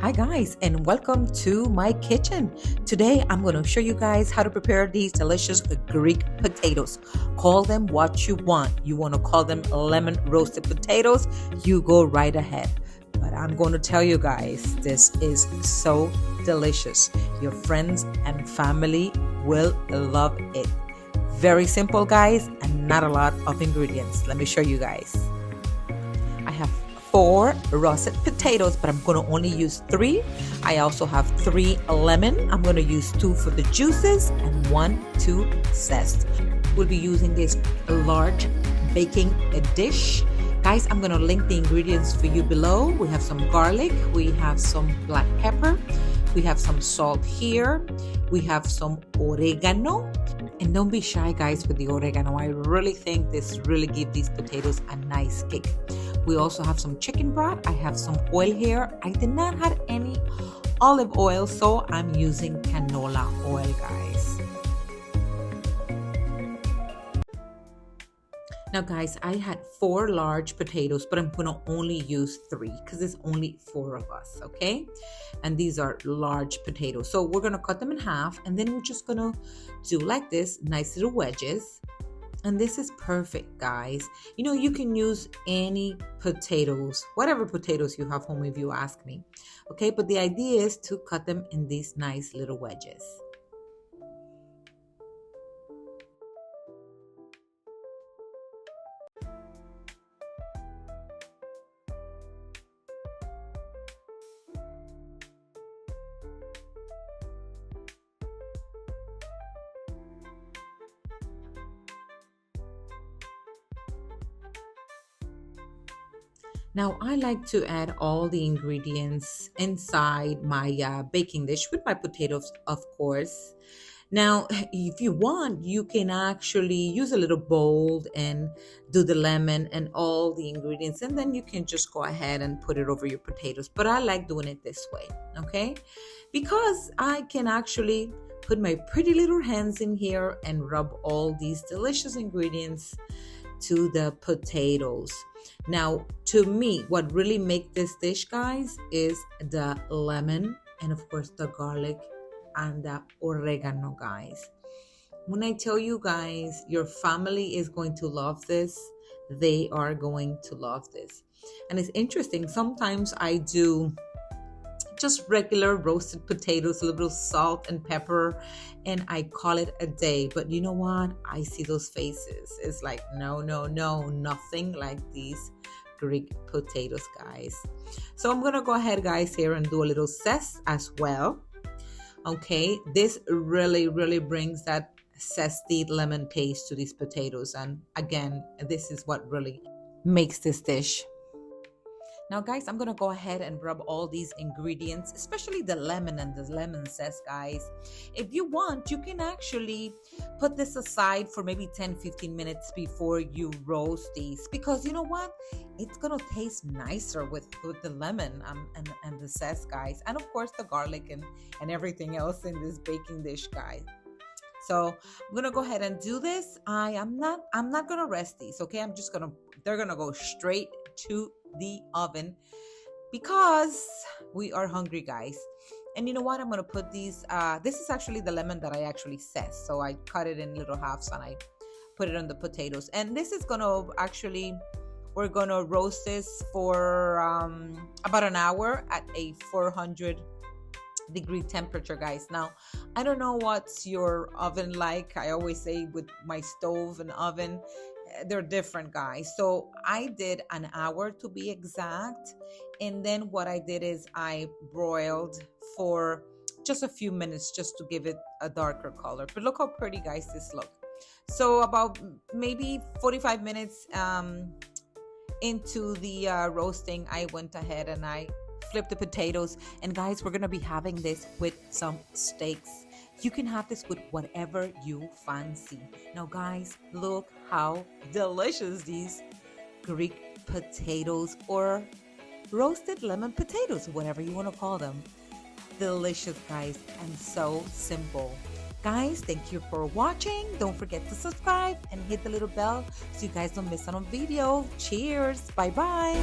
Hi guys, and welcome to my kitchen. Today I'm going to show you guys how to prepare these delicious Greek potatoes. Call them what you want. You want to call them lemon roasted potatoes, you go right ahead. But I'm going to tell you guys, this is so delicious. Your friends and family will love it. Very simple, guys, and not a lot of ingredients. Let me show you guys. I have 4 roasted potatoes, but I'm going to only use 3. I also have 3 lemon. I'm going to use 2 for the juices and 1 to zest. We'll be using this large baking dish. Guys, I'm going to link the ingredients for you below. We have some garlic. We have some black pepper. We have some salt here. We have some oregano. And don't be shy, guys, with the oregano. I really think this really gives these potatoes a nice kick. We also have some chicken broth. I have some oil here. I did not have any olive oil, so I'm using canola oil, guys. Now, guys, I had 4 large potatoes, but I'm going to only use 3 because there's only 4 of us, okay? And these are large potatoes. So we're going to cut them in half, and then we're just going to do like this, nice little wedges. And this is perfect, guys. You know, you can use any potatoes, whatever potatoes you have home if you ask me. Okay, but the idea is to cut them in these nice little wedges. Now, I like to add all the ingredients inside my baking dish with my potatoes, of course. Now, if you want, you can actually use a little bowl and do the lemon and all the ingredients, and then you can just go ahead and put it over your potatoes. But I like doing it this way, okay? Because I can actually put my pretty little hands in here and rub all these delicious ingredients to the potatoes. Now, to me, what really makes this dish, guys, is the lemon and, of course, the garlic and the oregano, guys. When I tell you guys, your family is going to love this, they are going to love this. And it's interesting, sometimes I do just regular roasted potatoes, a little salt and pepper, and I call it a day. But you know what? I see those faces. It's like, no, nothing like these Greek potatoes, guys. So I'm gonna go ahead, guys, here and do a little zest as well. Okay, this really brings that zesty lemon taste to these potatoes. And again, this is what really makes this dish. Now, guys, I'm going to go ahead and rub all these ingredients, especially the lemon and the lemon zest, guys. If you want, you can actually put this aside for maybe 10-15 minutes before you roast these. Because you know what? It's going to taste nicer with the lemon and the zest, guys. And, of course, the garlic and everything else in this baking dish, guys. So I'm going to go ahead and do this. I'm not going to rest these, okay? They're going to go straight to the oven because we are hungry, guys. And you know what? I'm going to put these, this is actually the lemon that I actually zest. So I cut it in little halves and I put it on the potatoes. And this is going to actually, we're going to roast this for about an hour at a 400-degree temperature, guys. Now, I don't know what's your oven like. I always say with my stove and oven, they're different, guys. So I did an hour to be exact. And then what I did is I broiled for just a few minutes just to give it a darker color. But look how pretty, guys, this look. So about maybe 45 minutes into the roasting, I went ahead and I flipped the potatoes. And guys, we're going to be having this with some steaks. You can have this with whatever you fancy. Now, guys, look how delicious these Greek potatoes or roasted lemon potatoes, whatever you want to call them. Delicious, guys, and so simple. Guys, thank you for watching. Don't forget to subscribe and hit the little bell so you guys don't miss out on video. Cheers. Bye-bye.